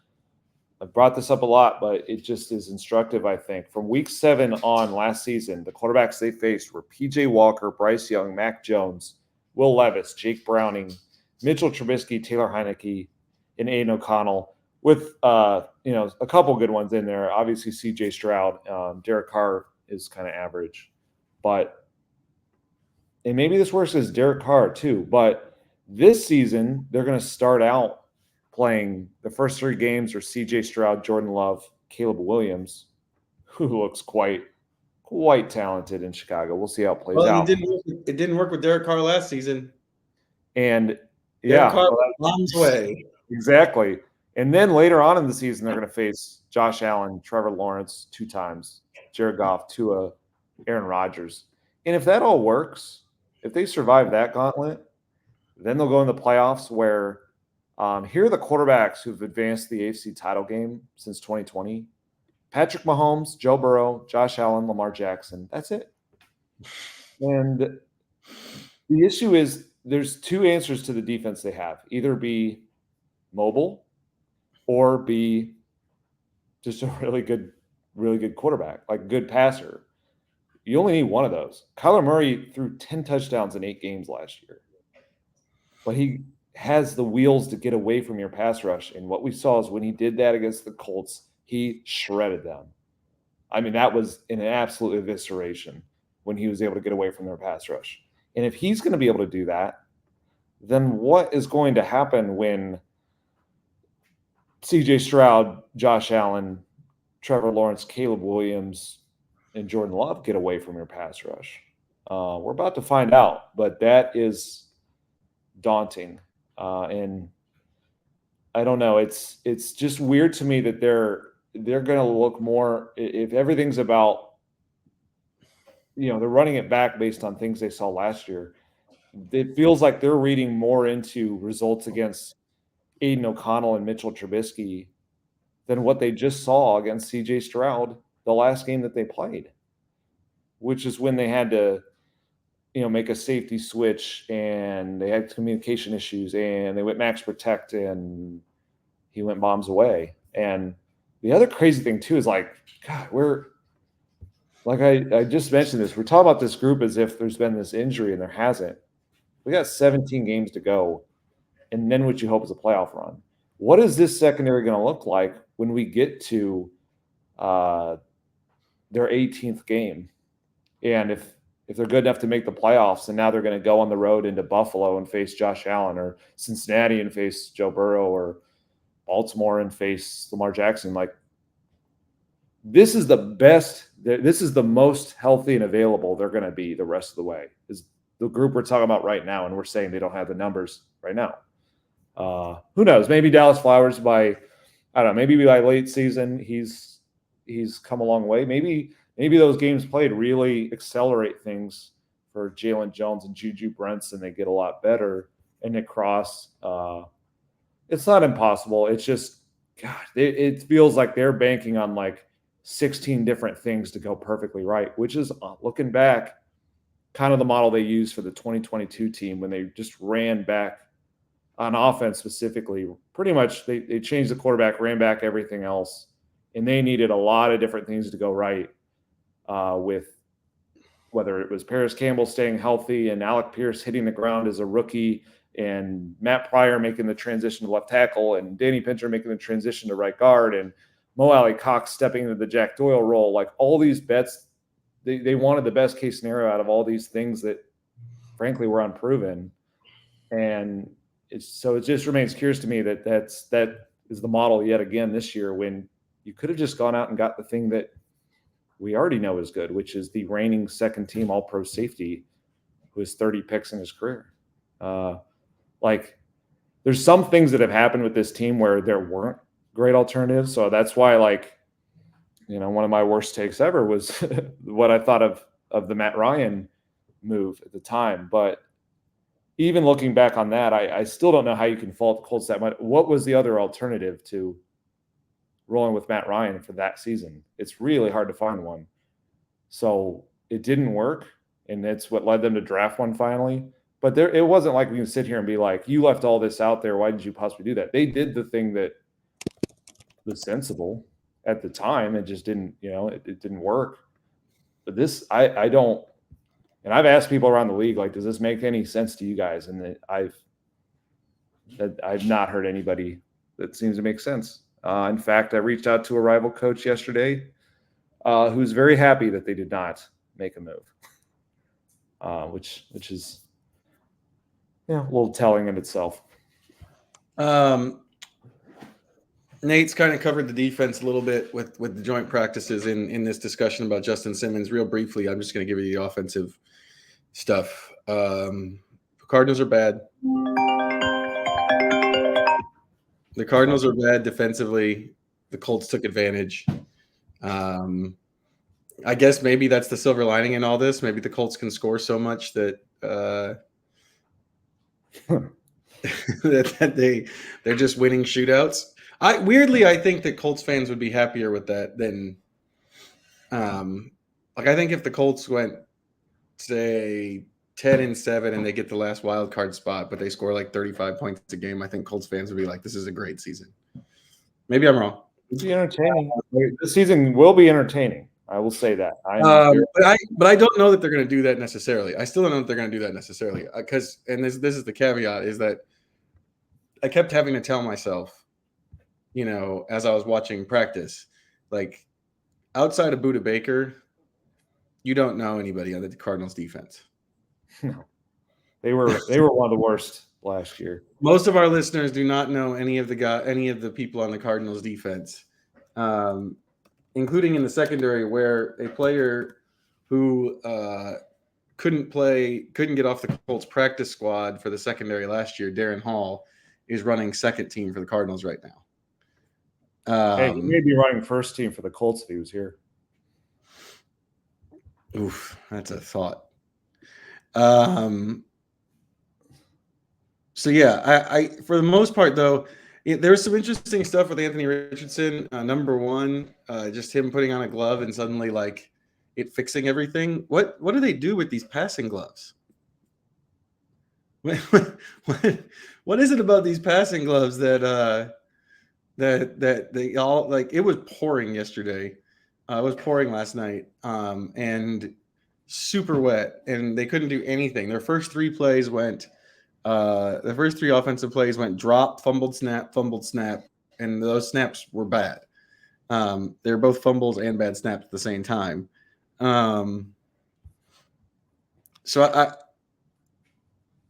I brought this up a lot, but it just is instructive, I think. From week 7 on last season, the quarterbacks they faced were P.J. Walker, Bryce Young, Mac Jones, Will Levis, Jake Browning, Mitchell Trubisky, Taylor Heineke, and Aiden O'Connell with a couple good ones in there. Obviously, C.J. Stroud. Derek Carr is kind of average. And maybe this works as Derek Carr too, but this season they're going to start out playing the first 3 games are C.J. Stroud, Jordan Love, Caleb Williams, who looks quite talented in Chicago. We'll see how it plays out. It didn't work with Derek Carr last season. And Derek Carr bombs away. Exactly. And then later on in the season, they're going to face Josh Allen, Trevor Lawrence 2 times, Jared Goff, Tua, Aaron Rodgers. And if that all works, if they survive that gauntlet, then they'll go in the playoffs where here are the quarterbacks who've advanced the AFC title game since 2020. Patrick Mahomes, Joe Burrow, Josh Allen, Lamar Jackson. That's it. And the issue is there's 2 answers to the defense they have. Either be mobile or be just a really good quarterback, like good passer. You only need one of those. Kyler Murray threw 10 touchdowns in 8 games last year. But he has the wheels to get away from your pass rush. And what we saw is when he did that against the Colts, he shredded them. I mean, that was an absolute evisceration when he was able to get away from their pass rush. And if he's going to be able to do that, then what is going to happen when C.J. Stroud, Josh Allen, Trevor Lawrence, Caleb Williams, and Jordan Love get away from your pass rush? We're about to find out, but that is daunting. And I don't know. It's just weird to me that they're going to look more if everything's about, they're running it back based on things they saw last year. It feels like they're reading more into results against Aiden O'Connell and Mitchell Trubisky than what they just saw against C.J. Stroud the last game that they played, which is when they had to, make a safety switch and they had communication issues and they went max protect and he went bombs away. And the other crazy thing too is like, God, I just mentioned this. We're talking about this group as if there's been this injury and there hasn't. We got 17 games to go. And then what you hope is a playoff run. What is this secondary going to look like when we get to their 18th game? And if they're good enough to make the playoffs and now they're going to go on the road into Buffalo and face Josh Allen or Cincinnati and face Joe Burrow or Baltimore and face Lamar Jackson, like this is the best. This is the most healthy and available they're going to be the rest of the way. Is the group we're talking about right now, and we're saying they don't have the numbers right now. Who knows? Maybe Dallas Flowers I don't know. Maybe by late season he's come a long way. Maybe those games played really accelerate things for Jalen Jones and Juju Brents, and they get a lot better. And Nick Cross, it's not impossible. It's just, God, it feels like they're banking on like 16 different things to go perfectly right, which is, looking back, kind of the model they used for the 2022 team when they just ran back on offense specifically. Pretty much they changed the quarterback, ran back everything else, and they needed a lot of different things to go right with whether it was Paris Campbell staying healthy and Alec Pierce hitting the ground as a rookie and Matt Pryor making the transition to left tackle and Danny Pinter making the transition to right guard and Mo Alley Cox stepping into the Jack Doyle role. Like all these bets, they wanted the best case scenario out of all these things that frankly were unproven. And it just remains curious to me that is the model yet again this year, when you could have just gone out and got the thing that we already know is good, which is the reigning second team All-Pro safety who has 30 picks in his career. Like there's some things that have happened with this team where there weren't great alternatives. So that's why, like, you know, one of my worst takes ever was what I thought of the Matt Ryan move at the time. But even looking back on that, I still don't know how you can fault the Colts that much. What was the other alternative to rolling with Matt Ryan for that season? It's really hard to find one. So it didn't work, and that's what led them to draft one finally. But it wasn't like we can sit here and be like, you left all this out there. Why did you possibly do that? They did the thing that was sensible at the time. It just didn't, it didn't work. But this, I don't, and I've asked people around the league, like, does this make any sense to you guys? And I've not heard anybody that seems to make sense. In fact, I reached out to a rival coach yesterday who's very happy that they did not make a move, which is a little telling in itself. Nate's kind of covered the defense a little bit with the joint practices in this discussion about Justin Simmons. Real briefly, I'm just going to give you the offensive stuff. The Cardinals are bad. The Cardinals are bad defensively. The Colts took advantage. I guess maybe that's the silver lining in all this. Maybe the Colts can score so much that that they're just winning shootouts. I think that Colts fans would be happier with that than I think if the Colts went, say, 10-7 and they get the last wild card spot, but they score like 35 points a game, I think Colts fans would be like, this is a great season. Maybe I'm wrong. It'll be entertaining. This season will be entertaining. I will say that. But I don't know that they're going to do that necessarily. I still don't know that they're going to do that necessarily because, and this is the caveat, is that I kept having to tell myself, as I was watching practice, like, outside of Budda Baker, you don't know anybody on the Cardinals defense. No, they were one of the worst last year. Most of our listeners do not know any of the people on the Cardinals defense, including in the secondary, where a player who couldn't get off the Colts practice squad for the secondary last year, Darren Hall, is running second team for the Cardinals right now. Hey, he may be running first team for the Colts if he was here. Oof, that's a thought. So yeah, I for the most part though, there was some interesting stuff with Anthony Richardson. Number one, just him putting on a glove and suddenly like it fixing everything. What do they do with these passing gloves? What is it about these passing gloves that they all like? It was pouring yesterday. It was pouring last night, and super wet, and they couldn't do anything. Their first three offensive plays went drop, fumbled, snap, and those snaps were bad. They're both fumbles and bad snaps at the same time. And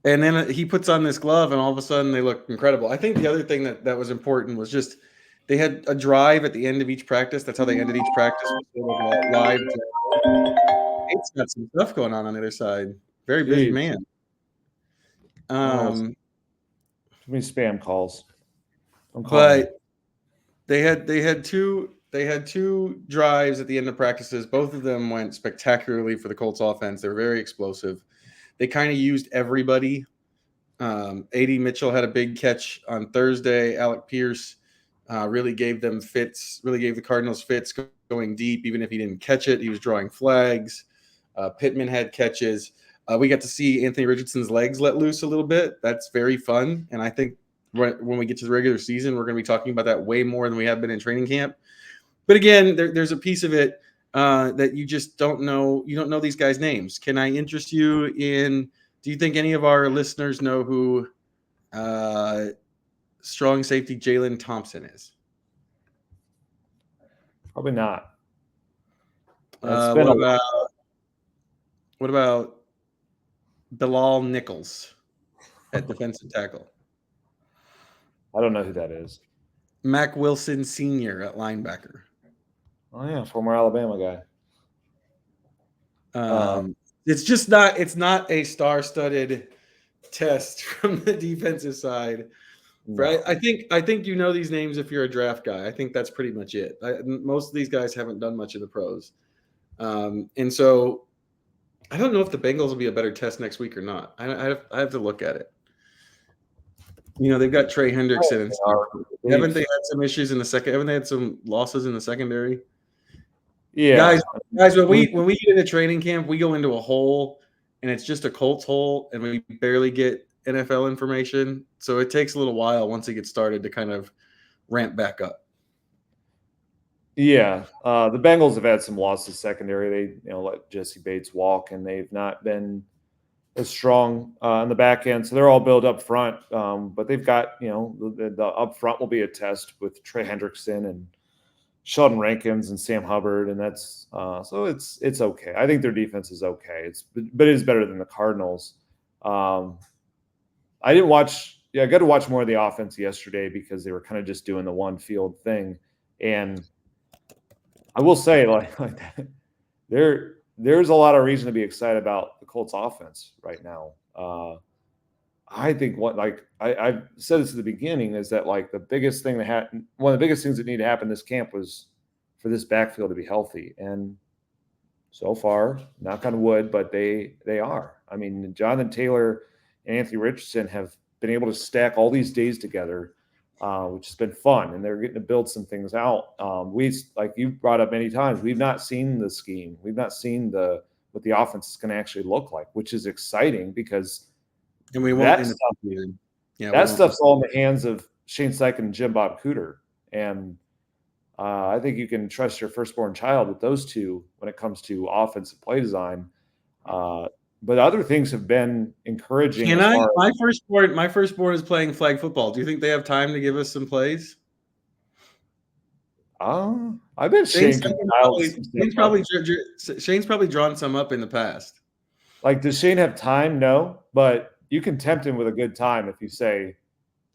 then he puts on this glove, and all of a sudden they look incredible. I think the other thing that was important was just They had a drive at the end of each practice. That's how they ended each practice. Sort of a live. Nate's got some stuff going on the other side. Very busy Jeez. man. Too many spam calls. But they had two drives at the end of practices. Both of them went spectacularly for the Colts offense. They were very explosive. They kind of used everybody. A.D. Mitchell had a big catch on Thursday. Alec Pierce really gave them fits, really gave the Cardinals fits going deep, even if he didn't catch it. He was drawing flags. Pittman had catches. We got to see Anthony Richardson's legs let loose a little bit. That's very fun. And I think when we get to the regular season, we're going to be talking about that way more than we have been in training camp. But again, there's a piece of it that you just don't know. You don't know these guys' names. Can I interest you in – do you think any of our listeners know who strong safety Jalen Thompson is? Probably not. What about Bilal Nichols at defensive tackle? I don't know who that is. Mac Wilson Sr. at linebacker. Oh, yeah, former Alabama guy. It's not a star-studded test from the defensive side. No. Right? I think you know these names if you're a draft guy. I think that's pretty much it. Most of these guys haven't done much in the pros. And so I don't know if the Bengals will be a better test next week or not. I have to look at it. You know, they've got Trey Hendrickson. Haven't they had some issues in the second? Haven't they had some losses in the secondary? Yeah. Guys, when we get into training camp, we go into a hole and it's just a Colts hole and we barely get NFL information. So it takes a little while once it gets started to kind of ramp back up. Yeah. The Bengals have had some losses secondary. They let Jesse Bates walk and they've not been as strong on the back end. So they're all built up front. But they've got, the up front will be a test with Trey Hendrickson and Sheldon Rankins and Sam Hubbard. And that's so it's okay. I think their defense is okay. But it is better than the Cardinals. I didn't watch. Yeah, I got to watch more of the offense yesterday because they were kind of just doing the one field thing. And I will say, there's a lot of reason to be excited about the Colts offense right now. I think I've said this at the beginning is that the biggest thing one of the biggest things that need to happen this camp was for this backfield to be healthy. And so far, knock on wood, but they are. I mean, Jonathan Taylor and Anthony Richardson have been able to stack all these days together, which has been fun, and they're getting to build some things out. Like you brought up many times, we've not seen the scheme. We've not seen what the offense is going to actually look like, which is exciting because and we won't that stuff, that stuff's all in the hands of Shane Steichen and Jim Bob Cooter. And I think you can trust your firstborn child with those two when it comes to offensive play design. But other things have been encouraging. My firstborn is playing flag football. Do you think they have time to give us some plays? I bet Shane's probably drawn some up in the past. Does Shane have time? No, but you can tempt him with a good time if you say,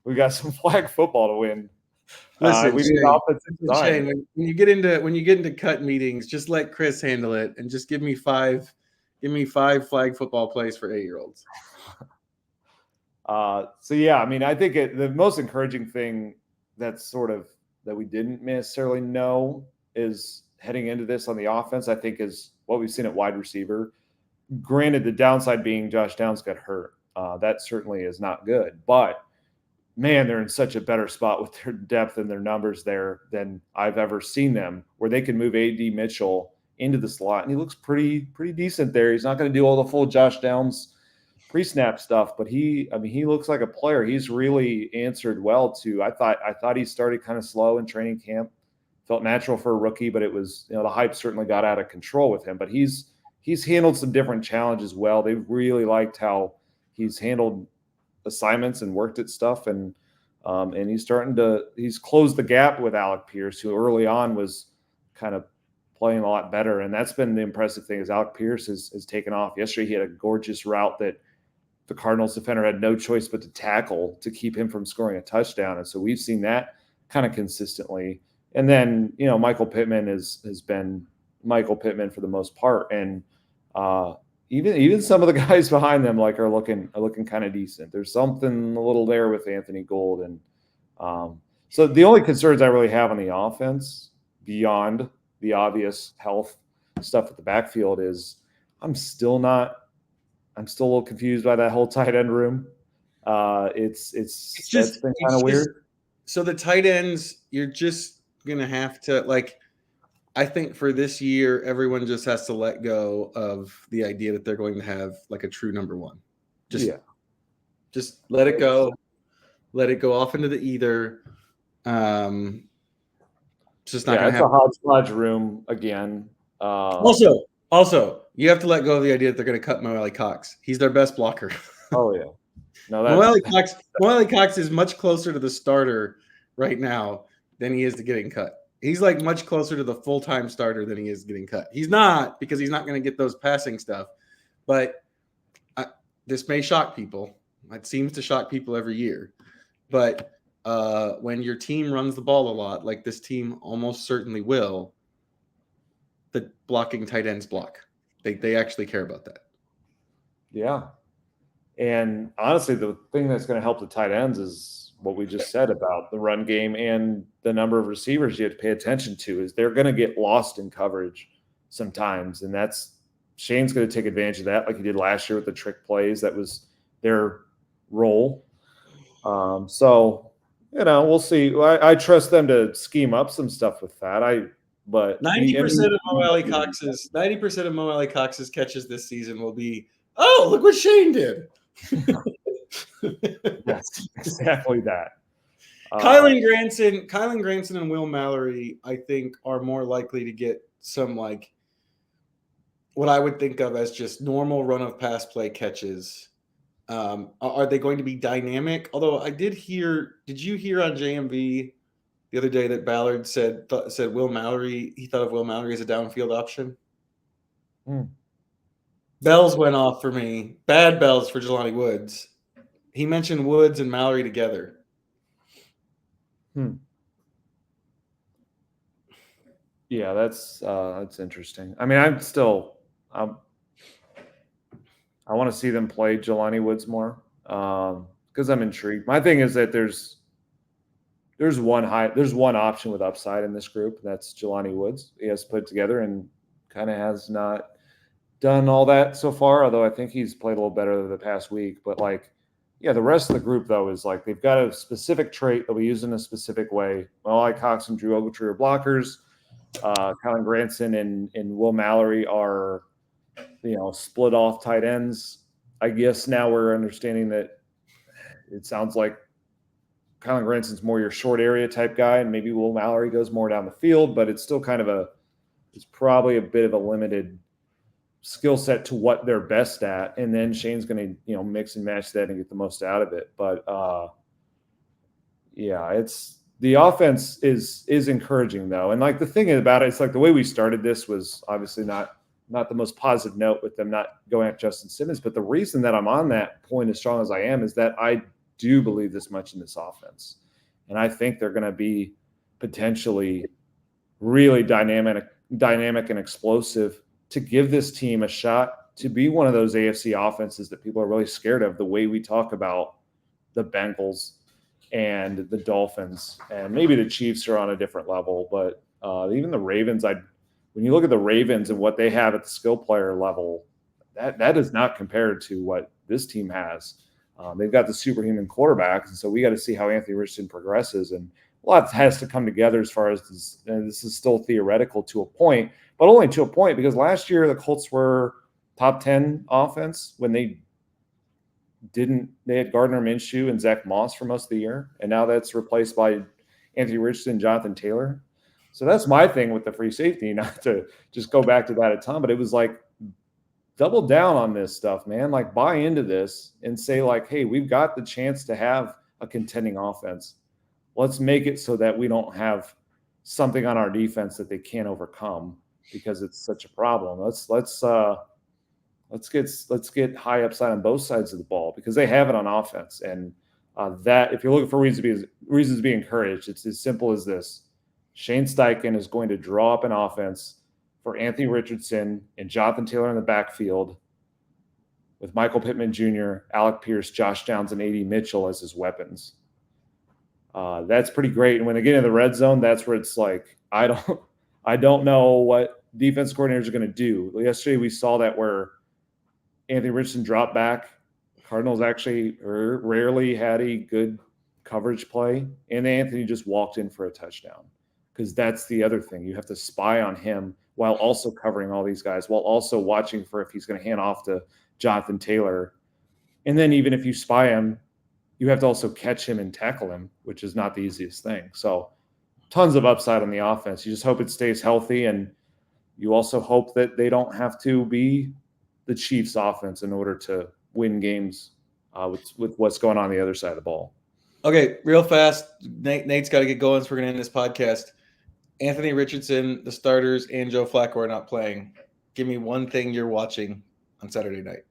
"We got some flag football to win." Listen, Shane, when you get into cut meetings, just let Chris handle it and just give me five flag football plays for 8-year-olds. So yeah, I mean, I think the most encouraging thing that we didn't necessarily know is heading into this on the offense, I think, is what we've seen at wide receiver. Granted, the downside being Josh Downs got hurt. That certainly is not good, but man, they're in such a better spot with their depth and their numbers there than I've ever seen them, where they can move A.D. Mitchell into the slot, and he looks pretty decent there. He's not going to do all the full Josh Downs pre-snap stuff, but he looks like a player. He's really answered well to. I thought he started kind of slow in training camp, felt natural for a rookie, but it was the hype certainly got out of control with him. But he's handled some different challenges well. They really liked how he's handled assignments and worked at stuff, and he's closed the gap with Alec Pierce, who early on was kind of playing a lot better. And that's been the impressive thing, is Alec Pierce has taken off. Yesterday he had a gorgeous route that the Cardinals defender had no choice but to tackle to keep him from scoring a touchdown. And so we've seen that kind of consistently. And then, Michael Pittman has been Michael Pittman for the most part. And even some of the guys behind them are looking kind of decent. There's something a little there with Anthony Gould. And so the only concerns I really have on the offense beyond the obvious health stuff at the backfield is I'm still a little confused by that whole tight end room. It's just been kind of weird. So the tight ends, you're just gonna have to I think for this year, everyone just has to let go of the idea that they're going to have a true number one. Just let it go. Let it go off into the ether. It's just not going to happen. It's a hodgepodge room again. Also, you have to let go of the idea that they're going to cut Mo Cox. He's their best blocker. Oh yeah. No, Mo Cox is much closer to the starter right now than he is to getting cut. He's much closer to the full-time starter than he is getting cut. He's not, because he's not going to get those passing stuff. But this may shock people. It seems to shock people every year. But when your team runs the ball a lot, like this team almost certainly will, the blocking tight ends block. They actually care about that. Yeah. And honestly, the thing that's going to help the tight ends is what we just said about the run game and the number of receivers you have to pay attention to. Is they're going to get lost in coverage sometimes. And Shane's going to take advantage of that like he did last year with the trick plays. That was their role. So, we'll see. I trust them to scheme up some stuff with that. 90% of Mo Cox's catches this season will be, oh, look what Shane did. That's exactly that. Kylan Granson and Will Mallory, I think, are more likely to get some what I would think of as just normal run of pass play catches. Are they going to be dynamic? Although did you hear on JMV the other day that Ballard said Will Mallory, he thought of Will Mallory as a downfield option? Bells went off for me. Bad bells for Jelani Woods. He mentioned Woods and Mallory together. Yeah, that's interesting. I mean, I want to see them play Jelani Woods more because I'm intrigued. My thing is that there's one option with upside in this group, and that's Jelani Woods. He has put it together and kind of has not done all that so far, although I think he's played a little better the past week. But the rest of the group, though, is they've got a specific trait that we use in a specific way. Mo Cox and Drew Ogletree are blockers. Colin Granson and Will Mallory are, split off tight ends. I guess now we're understanding that it sounds like Colin Granson's more your short area type guy, and maybe Will Mallory goes more down the field, but it's still it's probably a bit of a limited skill set to what they're best at. And then Shane's going to, mix and match that and get the most out of it. But it's the offense is encouraging though. And the thing about it, it's the way we started this was obviously not the most positive note with them not going at Justin Simmons. But the reason that I'm on that point as strong as I am is that I do believe this much in this offense. And I think they're going to be potentially really dynamic and explosive to give this team a shot to be one of those AFC offenses that people are really scared of, the way we talk about the Bengals and the Dolphins, and maybe the Chiefs are on a different level, but even the Ravens, when you look at the Ravens and what they have at the skill player level, that is not compared to what this team has. They've got the superhuman quarterbacks, and so we got to see how Anthony Richardson progresses, and a lot has to come together as far as this. And this is still theoretical to a point, but only to a point, because last year the Colts were top 10 offense when they had Gardner Minshew and Zach Moss for most of the year, and now that's replaced by Anthony Richardson, Jonathan Taylor. So that's my thing with the free safety, not to just go back to that a ton, but it was double down on this stuff, man. Buy into this and say hey, we've got the chance to have a contending offense. Let's make it so that we don't have something on our defense that they can't overcome because it's such a problem. Let's get high upside on both sides of the ball because they have it on offense. And That if you're looking for reasons to be encouraged, it's as simple as this. Shane Steichen is going to draw up an offense for Anthony Richardson and Jonathan Taylor in the backfield with Michael Pittman Jr., Alec Pierce, Josh Downs, and A.D. Mitchell as his weapons. That's pretty great. And when they get into the red zone, that's where it's like, I don't know what defense coordinators are going to do. Yesterday we saw that where Anthony Richardson dropped back. Cardinals actually rarely had a good coverage play, and Anthony just walked in for a touchdown. Because that's the other thing. You have to spy on him while also covering all these guys, while also watching for if he's going to hand off to Jonathan Taylor. And then even if you spy him, you have to also catch him and tackle him, which is not the easiest thing. So tons of upside on the offense. You just hope it stays healthy, and you also hope that they don't have to be the Chiefs' offense in order to win games with what's going on the other side of the ball. Okay, real fast. Nate's got to get going, so we're going to end this podcast. Anthony Richardson, the starters, and Joe Flacco are not playing. Give me one thing you're watching on Saturday night.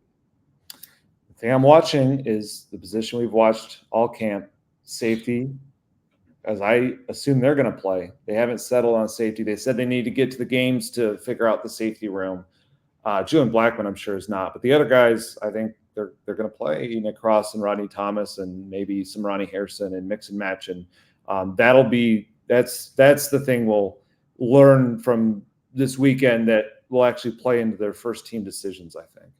The thing I'm watching is the position we've watched all camp, safety, as I assume they're going to play. They haven't settled on safety. They said they need to get to the games to figure out the safety room. Julian Blackmon, I'm sure, is not. But the other guys, I think they're going to play. Nick Cross and Rodney Thomas and maybe some Ronnie Harrison and mix and match. And that's the thing we'll learn from this weekend that will actually play into their first team decisions, I think.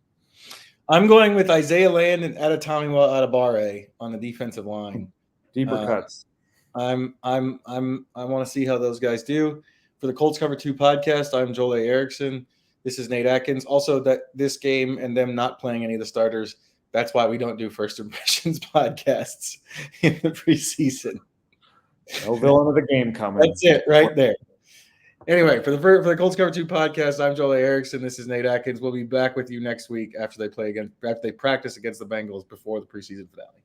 I'm going with Isaiah Land and Adetomiwa Adebawore on the defensive line. Deeper cuts. I want to see how those guys do. For the Colts Cover-2 podcast, I'm Joel A. Erickson. This is Nate Atkins. Also, that this game and them not playing any of the starters, that's why we don't do first impressions podcasts in the preseason. No villain of the game coming. That's it right there. Anyway, for the Colts Cover-2 podcast, I'm Joel A. Erickson. This is Nate Atkins. We'll be back with you next week after they practice against the Bengals before the preseason finale.